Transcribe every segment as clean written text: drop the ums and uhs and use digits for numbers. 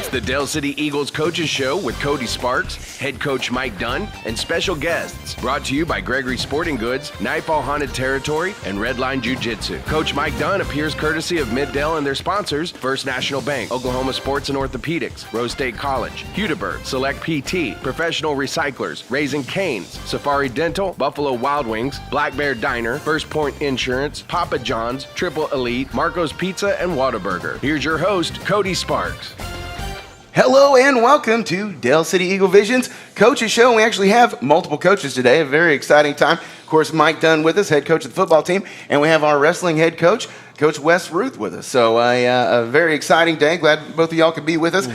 It's the Dale City Eagles Coaches Show with Cody Sparks, head coach Mike Dunn, and special guests. Brought to you by Gregory Sporting Goods, Nightfall Haunted Territory, and Redline Jiu-Jitsu. Coach Mike Dunn appears courtesy of Mid-Dale and their sponsors, First National Bank, Oklahoma Sports and Orthopedics, Rose State College, Hudeberg, Select PT, Professional Recyclers, Raising Cane's, Safari Dental, Buffalo Wild Wings, Black Bear Diner, First Point Insurance, Papa John's, Triple Elite, Marco's Pizza, and Whataburger. Here's your host, Cody Sparks. Hello and welcome to Dale City Eagle Vision's Coaches Show. We actually have multiple coaches today, a very exciting time. Of course, Mike Dunn with us, head coach of the football team, and we have our wrestling head coach, Coach Wes Ruth, with us. So a very exciting day. Glad both of y'all could be with us.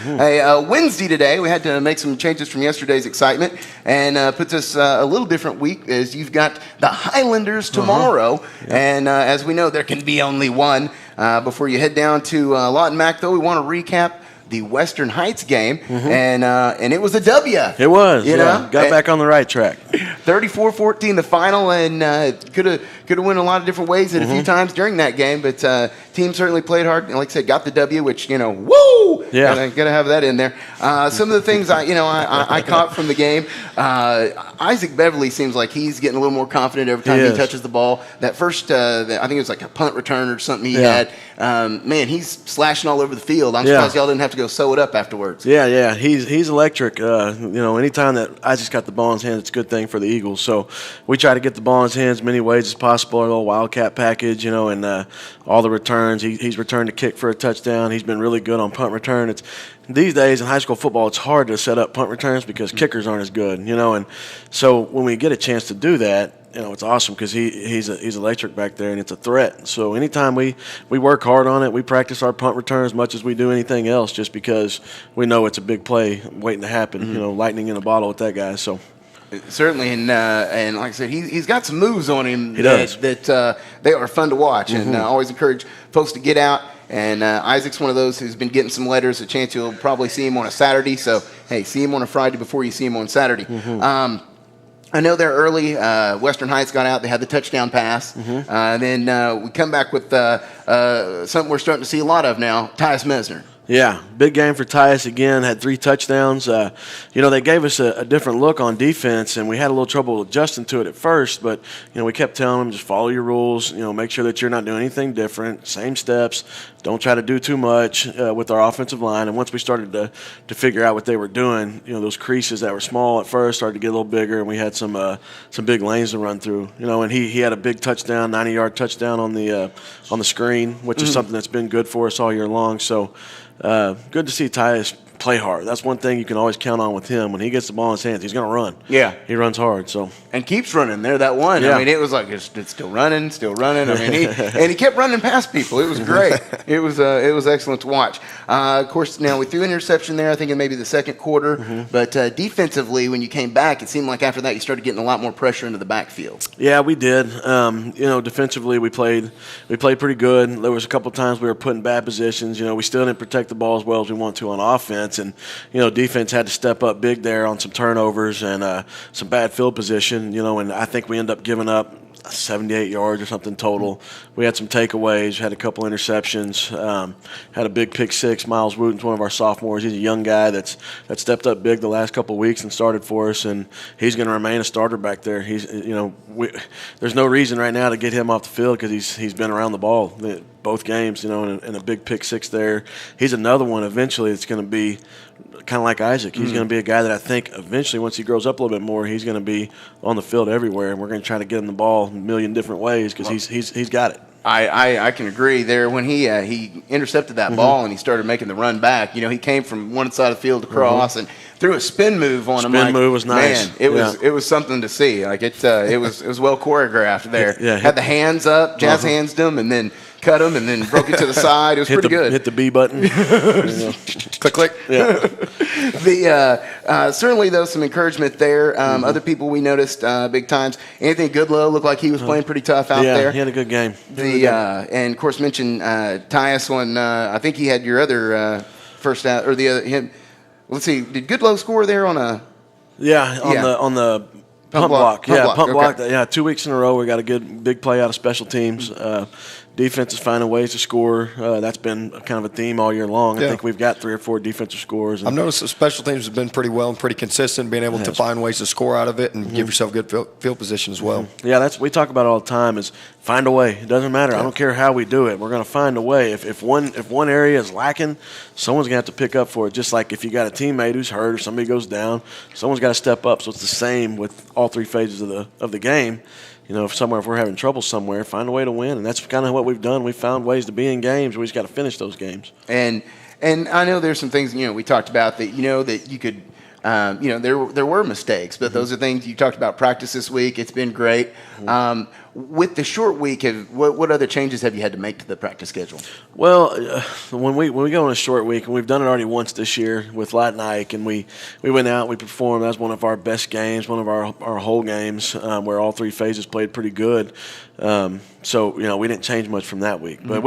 Wednesday today, we had to make some changes from yesterday's excitement, and puts us a little different week as you've got the Highlanders tomorrow. And as we know, there can be only one. Before you head down to Lawton Mac, though, we want to recap the Western Heights game, and it was a W. It was, you know? Got back on the right track. 34-14 the final, and could have went a lot of different ways at a few times during that game, but team certainly played hard, and like I said, got the W, which, woo! Yeah. Gotta have that in there. Some of the things I caught from the game, Isaac Beverly seems like he's getting a little more confident every time he touches the ball. That first, I think it was like a punt return or something he had. Man, he's slashing all over the field. I'm surprised y'all didn't have to go sew it up afterwards. Yeah, he's electric. Anytime that Isaac's got the ball in his hands, it's a good thing for the Eagles. So we try to get the ball in his hands many ways as possible. Our little Wildcat package, and all the returns. He's returned a kick for a touchdown. He's been really good on punt return. These days in high school football, it's hard to set up punt returns because kickers aren't as good, and so when we get a chance to do that, it's awesome because he's electric back there and it's a threat. So anytime we work hard on it, we practice our punt return as much as we do anything else, just because we know it's a big play waiting to happen. Lightning in a bottle with that guy. So. Certainly, and like I said, he's got some moves on him that they are fun to watch, and always encourage folks to get out. And Isaac's one of those who's been getting some letters. A chance you'll probably see him on a Saturday. So, hey, see him on a Friday before you see him on Saturday. I know they're early. Western Heights got out. They had the touchdown pass. Then we come back with something we're starting to see a lot of now, Tyus Mesner. Yeah, big game for Tyus again. Had 3 touchdowns. They gave us a different look on defense, and we had a little trouble adjusting to it at first. But we kept telling them, just follow your rules. Make sure that you're not doing anything different. Same steps. Don't try to do too much with our offensive line. And once we started to figure out what they were doing, those creases that were small at first started to get a little bigger, and we had some big lanes to run through. And he had a big touchdown, 90-yard touchdown on the screen, which is something that's been good for us all year long. So. Good to see Tyus play hard. That's one thing you can always count on with him. When he gets the ball in his hands, he's going to run. Yeah. He runs hard. And keeps running. There, that one. Yeah. I mean, it was like it's still running. I mean, he kept running past people. It was great. It was excellent to watch. Of course, now we threw an interception there, I think in maybe the second quarter. But defensively, when you came back, it seemed like after that you started getting a lot more pressure into the backfield. Yeah, we did. Defensively, we played pretty good. There was a couple of times we were put in bad positions. We still didn't protect the ball as well as we want to on offense. And, defense had to step up big there on some turnovers and some bad field position, and I think we ended up giving up 78 yards or something total. We had some takeaways, had a couple interceptions, had a big pick six. Miles Wooten's one of our sophomores. He's a young guy that stepped up big the last couple of weeks and started for us, and he's going to remain a starter back there. There's no reason right now to get him off the field because he's been around the ball both games, and a big pick six there. He's another one eventually that's going to be kind of like Isaac. He's going to be a guy that I think eventually, once he grows up a little bit more, he's going to be on the field everywhere, and we're going to try to get him the ball a million different ways because he's got it. I can agree there. When he intercepted that ball and he started making the run back, he came from one side of the field across and threw a spin move on him. Spin move was nice. Man, it was something to see. Like it was well choreographed there. Had the hands up, jazz hands them, and then cut him, and then broke it to the side. It was pretty good. Hit the B button. Click, click. Yeah. Certainly, though, some encouragement there. Other people we noticed big times. Anthony Goodlow looked like he was playing pretty tough out there. Yeah, he had a good game. And, of course, mentioned Tyus on, I think he had your other first out, or the other, him. Let's see, did Goodlow score there on a? On the pump block. Pump block. 2 weeks in a row we got a good big play out of special teams. defense is finding ways to score. That's been kind of a theme all year long. I think we've got 3 or 4 defensive scores. I've noticed the special teams have been pretty well and pretty consistent, being able to find ways to score out of it and give yourself good field position as well. Yeah, we talk about it all the time is find a way. It doesn't matter. I don't care how we do it. We're going to find a way. If one area is lacking, someone's going to have to pick up for it. Just like if you got a teammate who's hurt or somebody goes down, someone's got to step up. So it's the same with all 3 phases of the game. If we're having trouble somewhere, find a way to win, and that's kind of what we've done. We've found ways to be in games. We just got to finish those games. And I know there's some things we talked about that that you could. There were mistakes, but those are things you talked about. Practice this week, it's been great. With the short week, what other changes have you had to make to the practice schedule? Well, when we go on a short week, and we've done it already once this year with Lawton, and we went out, we performed. That was one of our best games, one of our whole games, where all 3 phases played pretty good. So we didn't change much from that week, but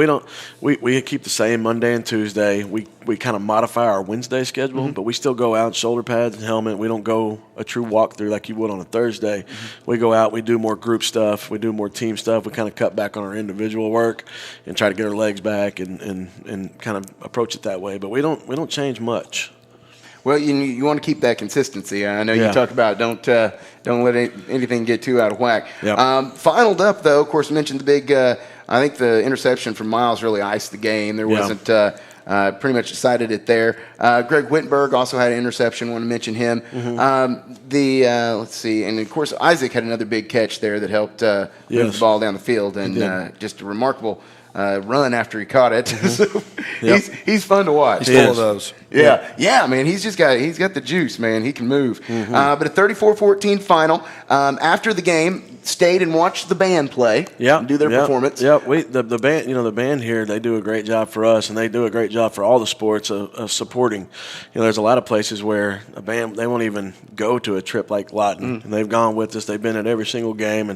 we keep the same Monday and Tuesday. We kind of modify our Wednesday schedule, but we still go out shoulder pads and helmet. We don't go a true walkthrough like you would on a Thursday. We go out, we do more group stuff, we do more team stuff. We kind of cut back on our individual work and try to get our legs back and kind of approach it that way. But we don't change much. Well, you want to keep that consistency. I know you talk about don't let anything get too out of whack. Yep. Finaled up, though, of course, mentioned the big, I think the interception from Miles really iced the game. There wasn't pretty much decided it there. Greg Wittenberg also had an interception. Want to mention him. Let's see. And, of course, Isaac had another big catch there that helped move the ball down the field. And just a remarkable run after he caught it. So he's fun to watch. He's full of those. Yeah, man. He's got the juice, man. He can move. But a 34-14 final. After the game, stayed and watched the band play. And do their performance. Yeah, the band. The band here, they do a great job for us, and they do a great job for all the sports of supporting. There's a lot of places where a band they won't even go to a trip like Lawton, and they've gone with us. They've been at every single game,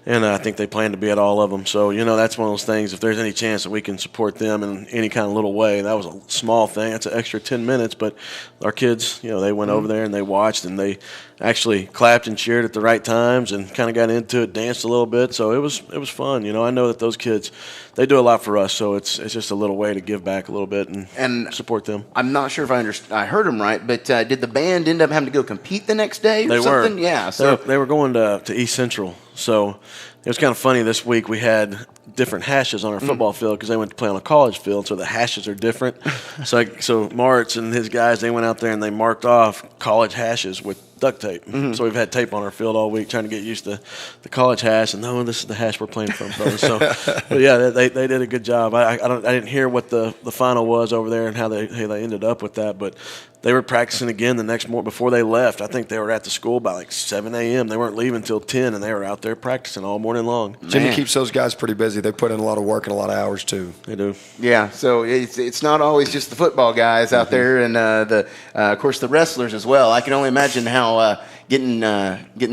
and I think they plan to be at all of them. So that's one of those things. If there's any chance that we can support them in any kind of little way, that was a small thing. That's an extra 10 minutes, but our kids, they went over there and they watched and they actually clapped and cheered at the right times and kind of got into it, danced a little bit. So it was fun. I know that those kids, they do a lot for us. So it's just a little way to give back a little bit and support them. I'm not sure if I heard them right, but did the band end up having to go compete the next day or something? Were. Yeah. So they were going to East Central. So it was kind of funny this week. We had different hashes on our football field because they went to play on a college field, so the hashes are different. So Martz and his guys, they went out there and they marked off college hashes with duct tape. So we've had tape on our field all week trying to get used to the college hash. And this is the hash we're playing from, fellas. So, but yeah, they did a good job. I didn't hear what the final was over there and how they ended up with that, but they were practicing again the next morning before they left. I think they were at the school by like 7 a.m. They weren't leaving until 10, and they were out there practicing all morning long. Jimmy keeps those guys pretty busy. They put in a lot of work and a lot of hours too. They do. Yeah, so it's not always just the football guys out there, and of course the wrestlers as well. I can only imagine how getting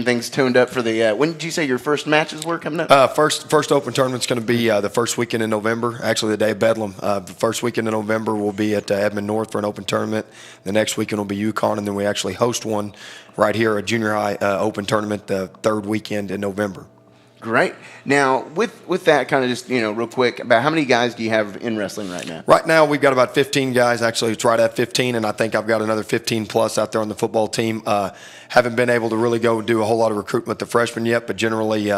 things tuned up for the. When did you say your first matches were coming up? First open tournament's going to be the first weekend in November. Actually, the day of Bedlam. The first weekend in November we'll be at Edmond North for an open tournament. The next weekend will be UConn, and then we actually host one right here, a junior high open tournament, the third weekend in November. Great. Now, with that, kind of just, real quick, about how many guys do you have in wrestling right now? Right now, we've got about 15 guys. Actually, it's right at 15, and I think I've got another 15 plus out there on the football team. Haven't been able to really go do a whole lot of recruitment with the freshmen yet, but generally,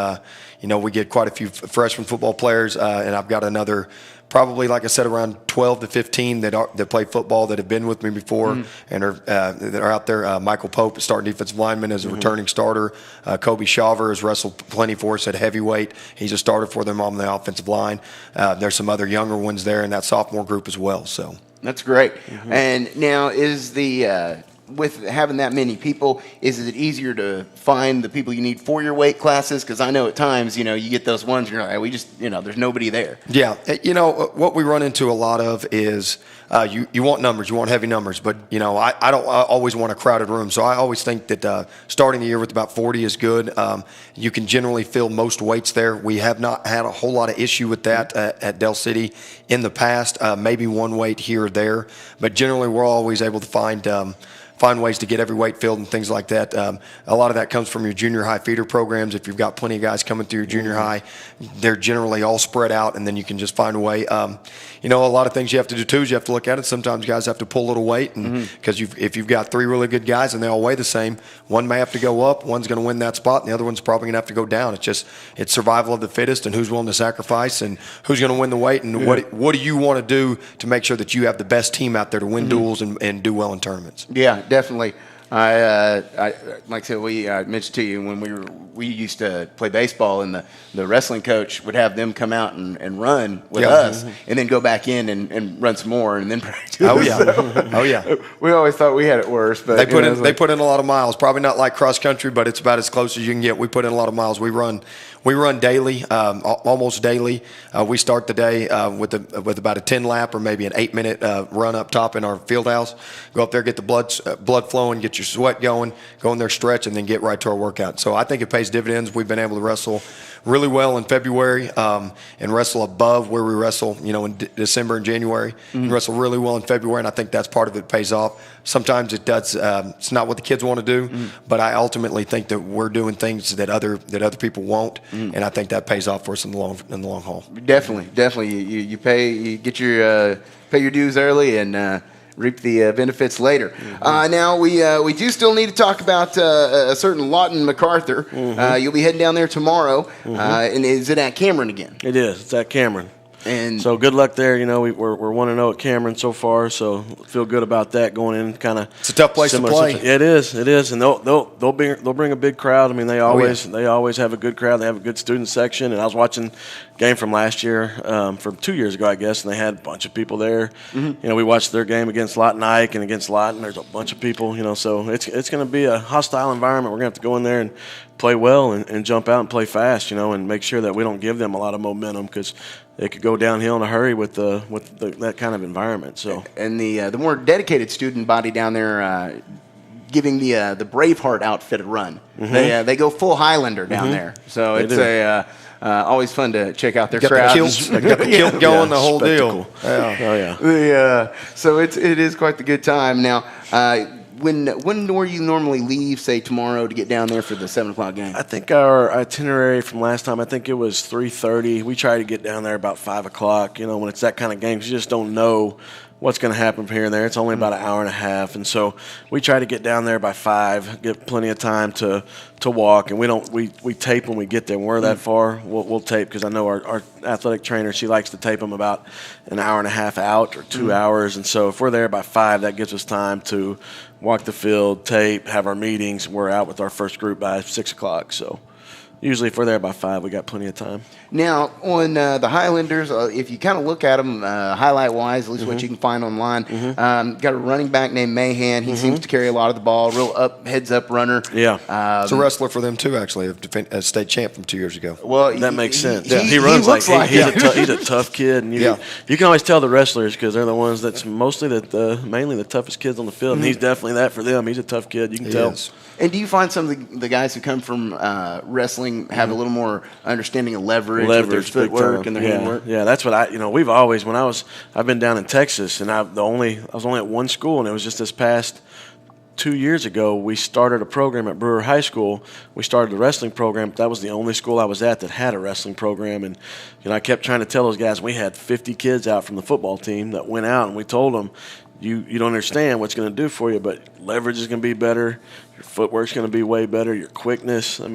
we get quite a few freshman football players, and I've got another probably, like I said, around 12 to 15 that play football that have been with me before and that are out there. Michael Pope, starting defensive lineman, is a returning starter. Kobe Shaver has wrestled plenty for us at heavyweight. He's a starter for them on the offensive line. There's some other younger ones there in that sophomore group as well. So that's great. And now is the with having that many people, is it easier to find the people you need for your weight classes? Because I know at times, you get those ones, you're like, we just, there's nobody there. Yeah. What we run into a lot of is you want numbers, you want heavy numbers, but, I don't always want a crowded room. So I always think that starting the year with about 40 is good. You can generally fill most weights there. We have not had a whole lot of issue with that at Del City in the past, maybe one weight here or there. But generally, we're always able to find find ways to get every weight filled and things like that. A lot of that comes from your junior high feeder programs. If you've got plenty of guys coming through your junior high, they're generally all spread out, and then you can just find a way. A lot of things you have to do too is you have to look at it. Sometimes guys have to pull a little weight, and because if you've got 3 really good guys and they all weigh the same, one may have to go up, one's going to win that spot, and the other one's probably going to have to go down. It's survival of the fittest, and who's willing to sacrifice, and who's going to win the weight, and what do you want to do to make sure that you have the best team out there to win duels and do well in tournaments. Yeah, definitely. I like I said, we mentioned to you when we used to play baseball, and the wrestling coach would have them come out and run with us, and then go back in and run some more, and then practice. Oh yeah. We always thought we had it worse, but they put in a lot of miles. Probably not like cross country, but it's about as close as you can get. We put in a lot of miles. We run daily, almost daily. We start the day with about a 10-lap or maybe an 8-minute run up top in our field house. Go up there, get the blood flowing, get your sweat going, go in there, stretch, and then get right to our workout. So I think it pays dividends. We've been able to wrestle really well in February and wrestle above where we wrestle, in December and January. And wrestle really well in February, and I think that's part of it pays off. Sometimes it does. It's not what the kids want to do, but I ultimately think that we're doing things that other people won't, and I think that pays off for us in the long haul. Definitely. You get your pay your dues early and reap the benefits later. Now we do still need to talk about a certain Lawton MacArthur. You'll be heading down there tomorrow, and is it at Cameron again? It is. It's at Cameron. And so good luck there. We're 1-0 at Cameron so far, so feel good about that going in. Kind of it's a tough place to play. It is, and they'll bring a big crowd. I mean, they always have a good crowd. They have a good student section. And I was watching a game from last year, from 2 years ago, I guess, and they had a bunch of people there. We watched their game against Lawton Ike and against Lawton. There's a bunch of people. So it's going to be a hostile environment. We're going to have to go in there and play well and jump out and play fast. And make sure that we don't give them a lot of momentum because they could go downhill in a hurry with that kind of environment. So, and the more dedicated student body down there, giving the Braveheart outfit a run. They go full Highlander down there. So it's always fun to check out their crowd. Got the kilt going, the whole spectacle. Deal. Yeah. So it is quite the good time. Now, when do you normally leave, say, tomorrow to get down there for the 7 o'clock game? I think our itinerary from last time, I think it was 3:30. We try to get down there about 5 o'clock. When it's that kind of game, you just don't know what's going to happen from here and there. It's only about an hour and a half, and so we try to get down there by 5, get plenty of time to walk, and we tape when we get there. When we're that far, we'll tape because I know our athletic trainer, she likes to tape them about an hour and a half out or 2 hours, and so if we're there by 5, that gives us time to walk the field, tape, have our meetings. We're out with our first group by 6 o'clock, so usually if we're there by 5, we got plenty of time. Now, on the Highlanders, if you kind of look at them highlight-wise, at least what you can find online, got a running back named Mahan. He seems to carry a lot of the ball, real heads-up runner. Yeah. It's a wrestler for them, too, actually, a state champ from 2 years ago. Well, that makes sense. He runs he's a tough kid. And you can always tell the wrestlers because they're the ones that's mostly mainly the toughest kids on the field, and he's definitely that for them. He's a tough kid. You can tell. Is. And do you find some of the guys who come from wrestling have a little more understanding of leverage with their footwork and their handwork? Yeah, that's what we've always, I've been down in Texas, and I was only at one school, and it was just this past 2 years ago, we started a program at Brewer High School. We started the wrestling program. That was the only school I was at that had a wrestling program. And, I kept trying to tell those guys, we had 50 kids out from the football team that went out, and we told them, you don't understand what's going to do for you, but leverage is going to be better. Your footwork's going to be way better. Your quickness, and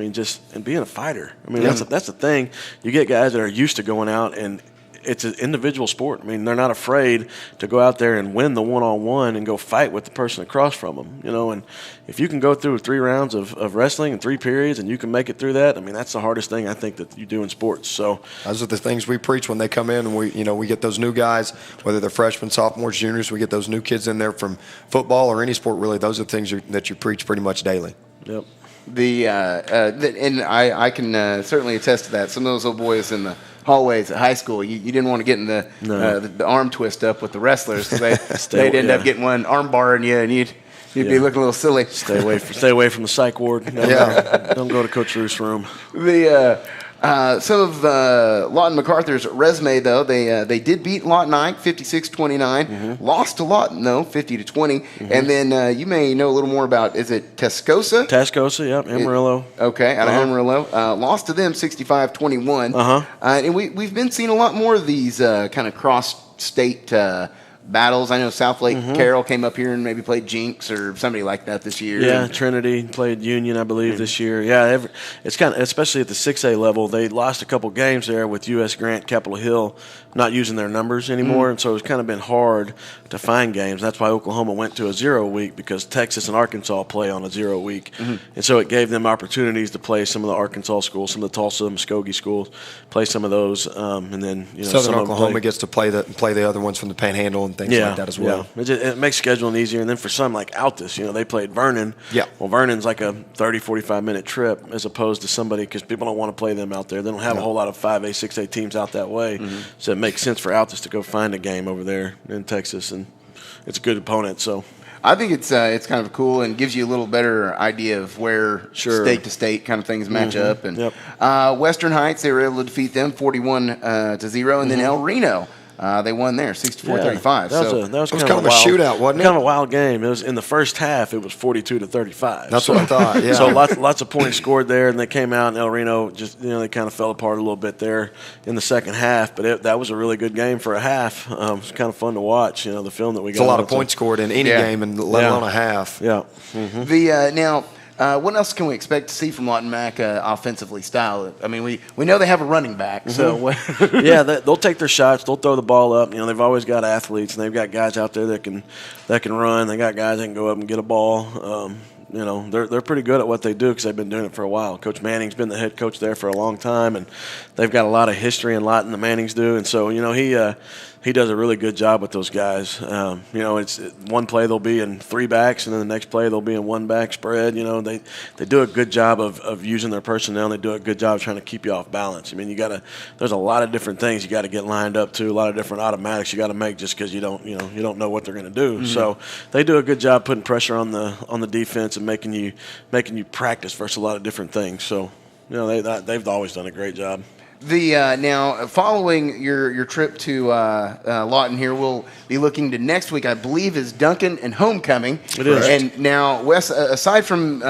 being a fighter. That's the thing. You get guys that are used to going out, and it's an individual sport. They're not afraid to go out there and win the one-on-one and go fight with the person across from them. And if you can go through 3 rounds of wrestling in 3 periods and you can make it through that, that's the hardest thing I think that you do in sports. So those are the things we preach when they come in, and we get those new guys, whether they're freshmen, sophomores, juniors. We get those new kids in there from football or any sport. Really, those are the things that you preach pretty much daily. Yep. And I can certainly attest to that. Some of those old boys in the hallways at high school, you didn't want to get in the arm twist up with the wrestlers because they'd end up getting one arm bar in you, and you'd be looking a little silly. Stay away from the psych ward. Don't go to Coach Ruth's room. Some of Lawton MacArthur's resume, though, they did beat Lawton Ike 56-29, lost to Lawton, though, 50-20, and then you may know a little more about, is it Tascosa? Tascosa, yep, Amarillo. Okay, out of Amarillo. Lost to them 65-21. And we've been seeing a lot more of these kind of cross-state battles. I know South Lake Carroll came up here and maybe played Jinx or somebody like that this year. Yeah, Trinity played Union, I believe, this year. Yeah, it's kind of, especially at the 6A level, they lost a couple games there with U.S. Grant, Capitol Hill not using their numbers anymore, and so it's kind of been hard to find games. That's why Oklahoma went to a 0 week, because Texas and Arkansas play on a 0 week, and so it gave them opportunities to play some of the Arkansas schools, some of the Tulsa, Muskogee schools, play some of those, and then Southern Oklahoma gets to play the other ones from the Panhandle and things like that as well. Yeah. It makes scheduling easier, and then for some like Altus, they played Vernon. Yeah. Well, Vernon's like a 30, 45-minute trip as opposed to somebody, because people don't want to play them out there. They don't have a whole lot of 5A, 6A teams out that way, so it makes sense for Altus to go find a game over there in Texas, and it's a good opponent. So I think it's kind of cool and gives you a little better idea of where state to state kind of things match up. And Western Heights, they were able to defeat them 41-0, and then El Reno. They won there, 64-35. That was kind of a shootout, wasn't it? Kind of a wild game. It was in the first half. It was 42-35. That's what I thought. Yeah. So lots of points scored there, and they came out, and El Reno just they kind of fell apart a little bit there in the second half. But that was a really good game for a half. It was kind of fun to watch. The film that we got. It's a lot of points scored in any game, and let alone a half. Yeah. Now. What else can we expect to see from Lawton Mac offensively style? I mean, we know they have a running back, so they'll take their shots. They'll throw the ball up. They've always got athletes, and they've got guys out there that can run. They got guys that can go up and get a ball. They're pretty good at what they do because they've been doing it for a while. Coach Manning's been the head coach there for a long time, and they've got a lot of history in Lawton, the Mannings do. And so, he does a really good job with those guys. It's one play they'll be in 3 backs, and then the next play they'll be in 1 back spread. They do a good job of using their personnel, and they do a good job of trying to keep you off balance. I mean, there's a lot of different things you got to get lined up to, a lot of different automatics you got to make just because you don't know what they're going to do. So they do a good job putting pressure on the defense and making you practice versus a lot of different things. So they've always done a great job. Now, following your trip to Lawton here, we'll be looking to next week, I believe, is Duncan and Homecoming. It is. And now, Wes, aside from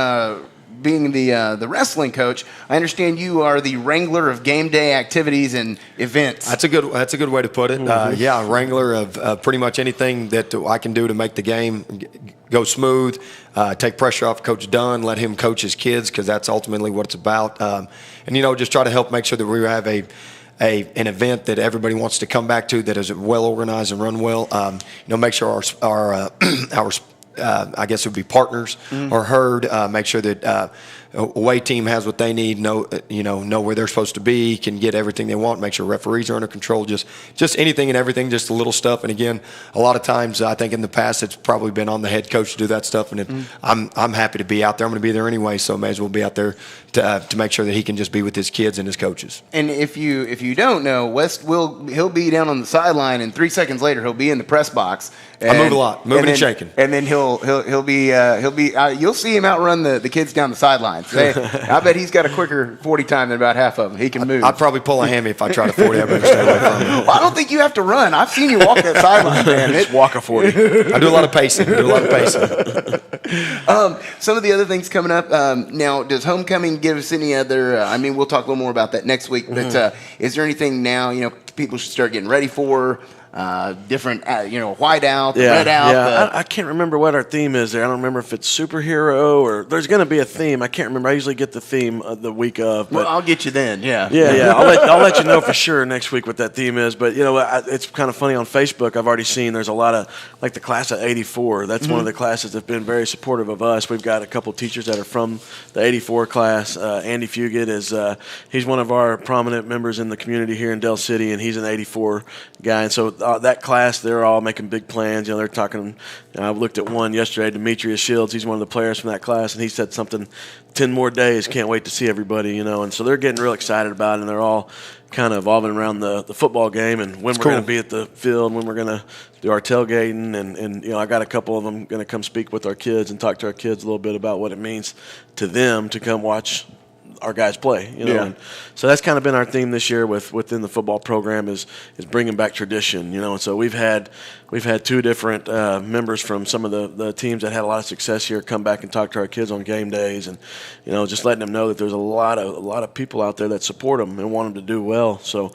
being the wrestling coach, I understand you are the wrangler of game day activities and events. That's a good way to put it. Wrangler of pretty much anything that I can do to make the game go smooth, take pressure off Coach Dunn, let him coach his kids, because that's ultimately what it's about. And just try to help make sure that we have an event that everybody wants to come back to, that is well organized and run well. Make sure our I guess it would be partners are heard. Make sure that away team has what they need, know where they're supposed to be, can get everything they want, make sure referees are under control, just anything and everything, just the little stuff. And again, a lot of times I think in the past it's probably been on the head coach to do that stuff, and I'm happy to be out there. I'm going to be there anyway, so may as well be out there to make sure that he can just be with his kids and his coaches. And if you don't know, West he'll be down on the sideline, and 3 seconds later he'll be in the press box. I move a lot, moving and shaking. And then he'll be you'll see him outrun the kids down the sidelines. I bet he's got a quicker 40 time than about half of them. He can move. I'd probably pull a hammy if I tried to 40. I better stay away from him. Well, I don't think you have to run. I've seen you walk that sideline, man. Just walk a 40. I do a lot of pacing. Some of the other things coming up now. Does Homecoming give us any other? We'll talk a little more about that next week. But is there anything now people should start getting ready for? Different, white out, red out. Yeah, I can't remember what our theme is there. I don't remember if it's superhero or there's going to be a theme. I can't remember. I usually get the theme the week of. But I'll get you then. Yeah. I'll let you know for sure next week what that theme is. But it's kind of funny on Facebook. I've already seen there's a lot of like the class of '84. That's one of the classes that's been very supportive of us. We've got a couple teachers that are from the '84 class. Andy Fugit is he's one of our prominent members in the community here in Del City, and he's an '84 guy. And so that class, they're all making big plans. They're talking. I looked at one yesterday, Demetrius Shields. He's one of the players from that class, and he said something, 10 more days, can't wait to see everybody, And so they're getting real excited about it, and they're all kind of evolving around the football game and when we're going to be at the field, when we're going to do our tailgating. And I got a couple of them going to come speak with our kids and talk to our kids a little bit about what it means to them to come watch our guys play. You know, Yeah. and so that's kind of been our theme this year within the football program is bringing back tradition. You know, and so we've had 2 different members from some of the teams that had a lot of success here come back and talk to our kids on game days, and you know, just letting them know that there's a lot of people out there that support them and want them to do well. So,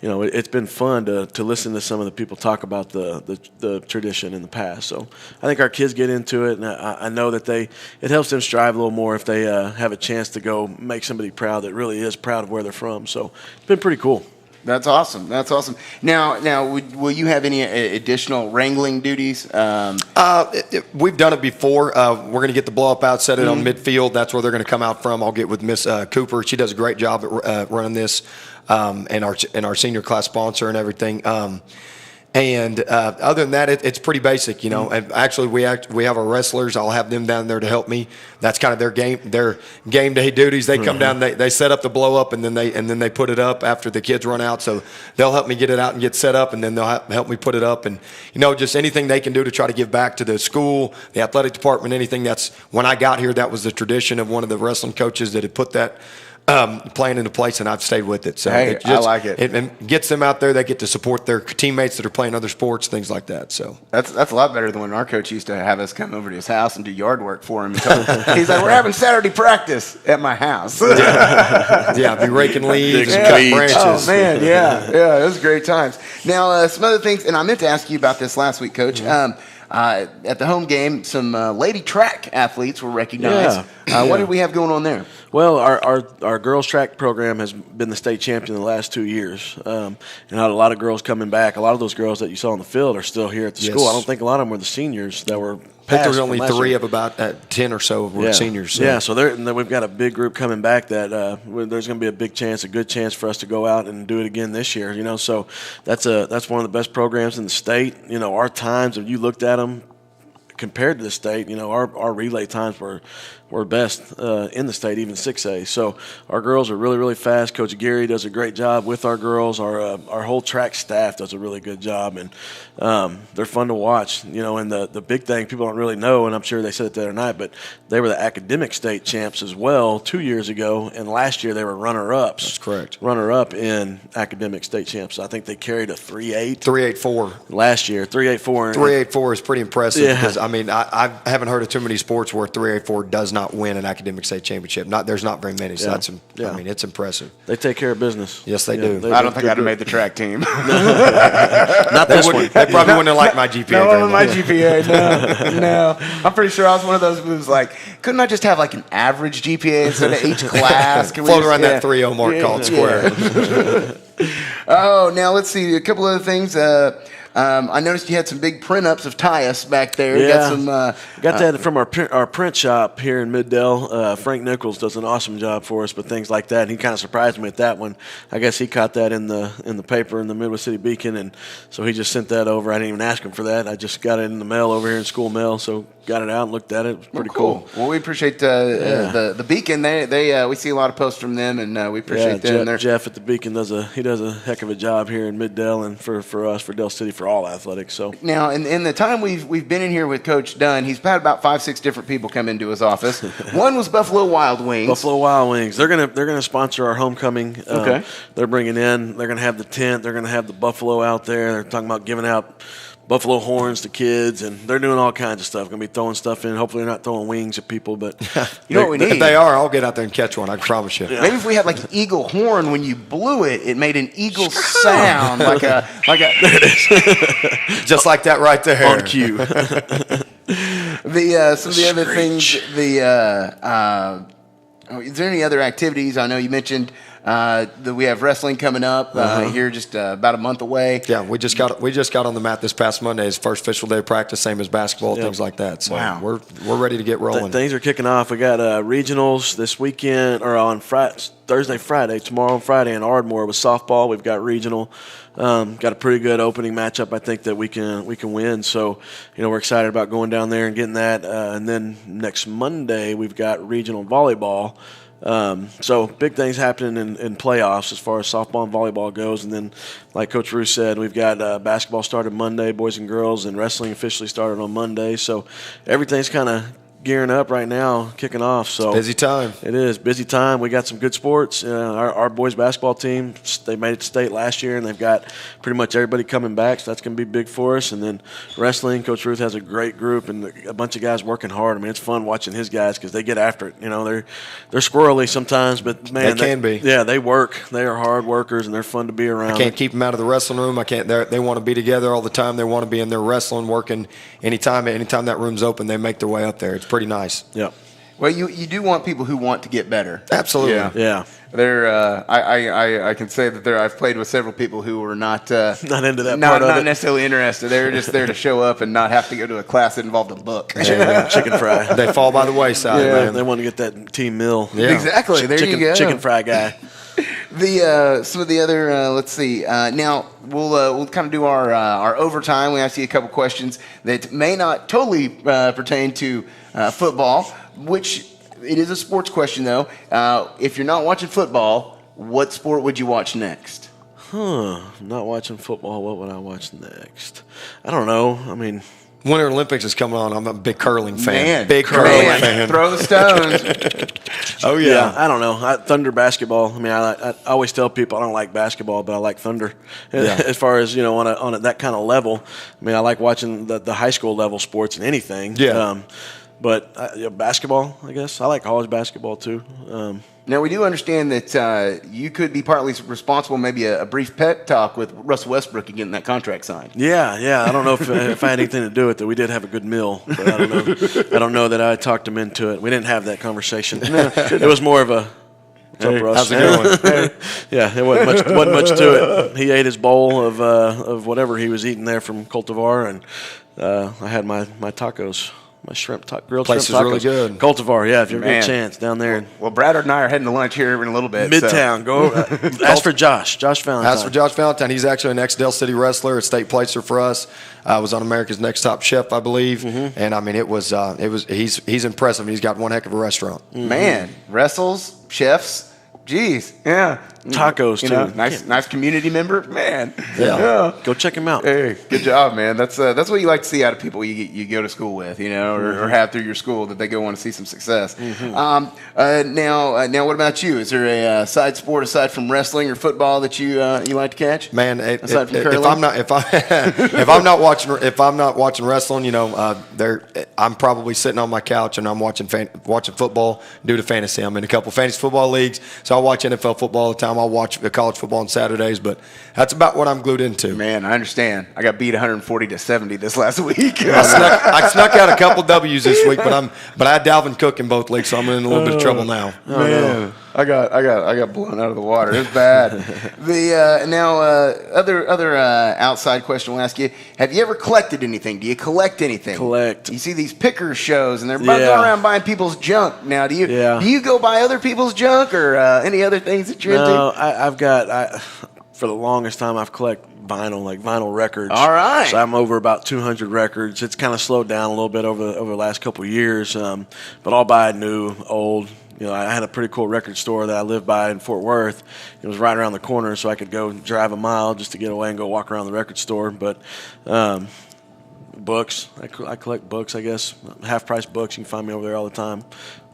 you know, it's been fun to listen to some of the people talk about the tradition in the past. So I think our kids get into it, and I know that it helps them strive a little more if they have a chance to go make somebody proud that really is proud of where they're from. So it's been pretty cool. That's awesome. That's awesome. Now, will you have any additional wrangling duties? We've done it before. We're going to get the blow up out, set it on midfield. That's where they're going to come out from. I'll get with Miss Cooper. She does a great job at running this, and our senior class sponsor and everything. And other than that, it's pretty basic, you know. And actually, we have our wrestlers. I'll have them down there to help me. That's kind of their game day duties. They come down, they set up the blow up, and then they put it up after the kids run out. So they'll help me get it out and get set up, and then they'll help me put it up. And you know, just anything they can do to try to give back to the school, the athletic department, anything. That's when I got here. That was the tradition of one of the wrestling coaches that had put that plan into place, and I've stayed with it. So hey, I like it. It gets them out there. They get to support their teammates that are playing other sports, things like that. So that's a lot better than when our coach used to have us come over to his house and do yard work for him. He's like, we're having Saturday practice at my house. yeah, be raking leaves and cutting branches. Oh man, yeah, those are great times. Now, some other things, and I meant to ask you about this last week, Coach. At the home game, some lady track athletes were recognized. What did we have going on there? Well, our girls track program has been the state champion the last 2 years, and had a lot of girls coming back. A lot of those girls that you saw on the field are still here at the school. I don't think a lot of them were the seniors that were. I think there was only 3 of about 10 or so were seniors. So. Yeah, so we've got a big group coming back that there's going to be a good chance for us to go out and do it again this year. You know, so that's one of the best programs in the state. You know, our times, if you looked at them compared to the state, you know, our relay times were best in the state, even 6A. So our girls are really, really fast. Coach Gary does a great job with our girls. Our whole track staff does a really good job, and they're fun to watch. You know, and the big thing people don't really know, and I'm sure they said it the other night, but they were the academic state champs as well 2 years ago, and last year they were runner-ups. That's correct. Runner-up in academic state champs. So I think they carried a 3.8. 3.84 last year. 3.84. 3.84 is pretty impressive because I mean I haven't heard of too many sports where 3.84 does not win an academic state championship. There's not very many. So I mean, it's impressive. They take care of business. Yes, they do. I don't think I'd have made the track team. Not this one. They probably wouldn't have liked my GPA. No, my GPA. No. I'm pretty sure I was one of those who was like, couldn't I just have like an average GPA instead of each class? Float around that 3.0 mark called square. Oh, now let's see. A couple other things. I noticed you had some big print-ups of Tyus back there. Yeah. Got that from our print shop here in Middale. Frank Nichols does an awesome job for us, but things like that. And he kind of surprised me with that one. I guess he caught that in the paper in the Midwest City Beacon, and so he just sent that over. I didn't even ask him for that. I just got it in the mail over here in school mail, so got it out and looked at it. It was pretty cool. Well, we appreciate the Beacon. We see a lot of posts from them, and we appreciate them. Jeff at the Beacon does a heck of a job here in Middale and for us, for Del City, for all athletics. So now, in the time we've been in here with Coach Dunn, he's had about 5-6 different people come into his office. One was Buffalo Wild Wings. Buffalo Wild Wings. They're gonna sponsor our homecoming. Okay. They're bringing in. They're gonna have the tent. They're gonna have the buffalo out there. They're talking about giving out buffalo horns to kids, and they're doing all kinds of stuff. Going to be throwing stuff in. Hopefully, they're not throwing wings at people, but you know what we need? If they are, I'll get out there and catch one. I promise you. Yeah. Maybe if we had like an eagle horn, when you blew it, it made an eagle sound, like a. There it is. Just like that right there. On cue. Some of the other things. Is there any other activities? I know you mentioned that we have wrestling coming up here just about a month away. Yeah, we just got on the mat this past Monday. It's first official day of practice, same as basketball, things like that. So we're ready to get rolling. Things are kicking off. We got regionals this weekend, or on Thursday, Friday, tomorrow and Friday in Ardmore with softball. We've got regional. Got a pretty good opening matchup, I think, that we can win. So, you know, we're excited about going down there and getting that. And then next Monday we've got regional volleyball. So big things happening in playoffs as far as softball and volleyball goes. And then, like Coach Ruth said, we've got basketball started Monday, boys and girls, and wrestling officially started on Monday. So everything's kind of gearing up right now, kicking off. So busy time. It is busy time. We got some good sports. Our boys basketball team, they made it to state last year, and they've got pretty much everybody coming back. So that's going to be big for us. And then wrestling, Coach Ruth has a great group and a bunch of guys working hard. I mean, it's fun watching his guys because they get after it. They're squirrely sometimes, but man, they can be. Yeah, they work. They are hard workers, and they're fun to be around. I can't keep them out of the wrestling room. I can't. They want to be together all the time. They want to be in there wrestling, working anytime that room's open. They make their way up there. It's pretty nice. Yeah. Well, you do want people who want to get better. Absolutely. Yeah. They're I can say that I've played with several people who were not not into that not, part of not it. necessarily interested. They were just there to show up and not have to go to a class that involved a book. Chicken fry. They fall by the wayside, man. They want to get that team meal. Yeah. Exactly. There you go. Chicken fry guy. Some of the other let's see. Now we'll kind of do our overtime. We ask you a couple questions that may not totally pertain to football, which it is a sports question though. If you're not watching football, what sport would you watch next? Not watching football. What would I watch next? I don't know. I mean, Winter Olympics is coming on. I'm a big curling fan. Man, big curling fan. Throw the stones. Oh yeah. I don't know. Thunder basketball. I mean, I always tell people I don't like basketball, but I like Thunder. Yeah. As far as on that kind of level. I mean, I like watching the high school level sports and anything. Yeah. But basketball, I guess I like college basketball too. Now, we do understand that you could be partly responsible, maybe a brief pet talk with Russell Westbrook and getting that contract signed. Yeah. I don't know if I had anything to do with it. We did have a good meal, but I don't know that I talked him into it. We didn't have that conversation. It was more of a, what's up, Russ? How's it going? Yeah, there wasn't much to it. He ate his bowl of whatever he was eating there from Cultivar, and I had my tacos. My grilled Place shrimp tacos. is really good. Cultivar, yeah, if you ever get Man. a chance, down there. Well, Brad and I are heading to lunch here in a little bit. Midtown, go. Ask for Josh Valentine. As for Josh Valentine, he's actually an ex-Dale City wrestler, a state placer for us. Was on America's Next Top Chef, I believe. Mm-hmm. And I mean, he's impressive. He's got one heck of a restaurant. So, man, wrestles, chefs. Geez, yeah. Tacos, too. Nice community member, man. Yeah. Go check him out. Hey, good job, man. That's what you like to see out of people you go to school with, or have through your school, that they go on to see some success. Mm-hmm. Now, what about you? Is there a side sport aside from wrestling or football that you like to catch? Man, aside from curling? if I'm not watching wrestling, I'm probably sitting on my couch and I'm watching football due to fantasy. I'm in a couple fantasy football leagues, so I watch NFL football all the time. I'll watch the college football on Saturdays, but that's about what I'm glued into. Man, I understand. I got beat 140-70 this last week. I snuck out a couple W's this week, but I had Dalvin Cook in both leagues, so I'm in a little bit of trouble now. Man, I got blown out of the water. It's bad. Other outside question we'll ask you: have you ever collected anything? Do you collect anything? Collect. You see these picker shows, and they're going around buying people's junk. Now, do you go buy other people's junk or any other things that you're into? No, I've got for the longest time I've collected vinyl records. All right. So I'm over about 200 records. It's kind of slowed down a little bit over the last couple of years, but I'll buy new, old. I had a pretty cool record store that I lived by in Fort Worth. It was right around the corner, so I could go drive a mile just to get away and go walk around the record store. But books, I collect books, I guess. Half-price books. You can find me over there all the time,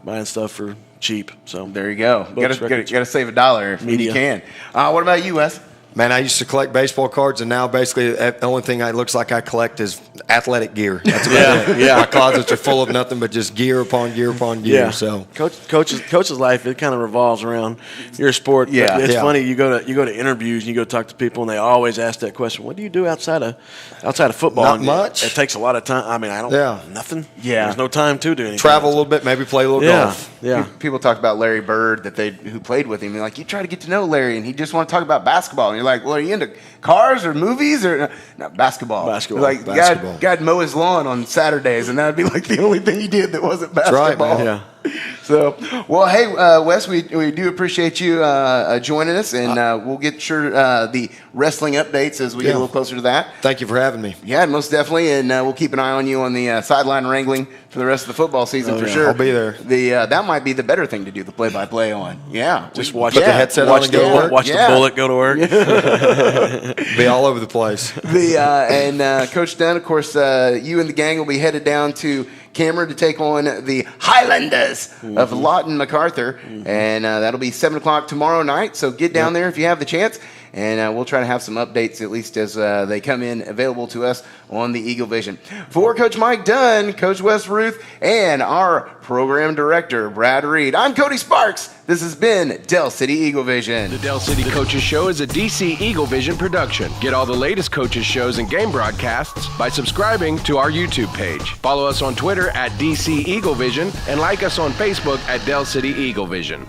buying stuff for cheap. So there you go. Books, you got to save $1 if you can. What about you, Wes? Man, I used to collect baseball cards, and now basically the only thing it looks like I collect is athletic gear. That's about it. Yeah. My closets are full of nothing but just gear upon gear upon gear. Yeah. So coach's life, it kind of revolves around your sport. Yeah. It's funny, you go to interviews and you go talk to people and they always ask that question, what do you do outside of football? Not And much. It takes a lot of time. I mean, I don't nothing. Yeah. There's no time to do anything. travel a little bit, maybe play a little golf. Yeah. People talk about Larry Bird who played with him. They're like, you try to get to know Larry, and he just want to talk about basketball. And you're like, well, are you into cars or movies or no, basketball? Like, Basketball. God mow his lawn on Saturdays, and that would be like the only thing he did that wasn't right, basketball. man. Yeah. So, well, hey, Wes, we do appreciate you joining us, and we'll get the wrestling updates as we get a little closer to that. Thank you for having me. Yeah, most definitely, and we'll keep an eye on you on the sideline wrangling for the rest of the football season for sure. I'll be there. That might be the better thing to do, the play-by-play on. Yeah, Just watch Put the headset on and go to work. Watch the bullet go to work. Be all over the place. And Coach Dunn, of course, you and the gang will be headed down to Cameron to take on the Highlanders of Lawton, MacArthur. And that'll be 7 o'clock tomorrow night. So get down there if you have the chance. And we'll try to have some updates, at least as they come in available to us on the Eagle Vision. For Coach Mike Dunn, Coach Wes Ruth, and our program director, Brad Reed, I'm Cody Sparks. This has been Del City Eagle Vision. The Del City Coaches Show is a DC Eagle Vision production. Get all the latest coaches shows and game broadcasts by subscribing to our YouTube page. Follow us on Twitter at DC Eagle Vision and like us on Facebook at Del City Eagle Vision.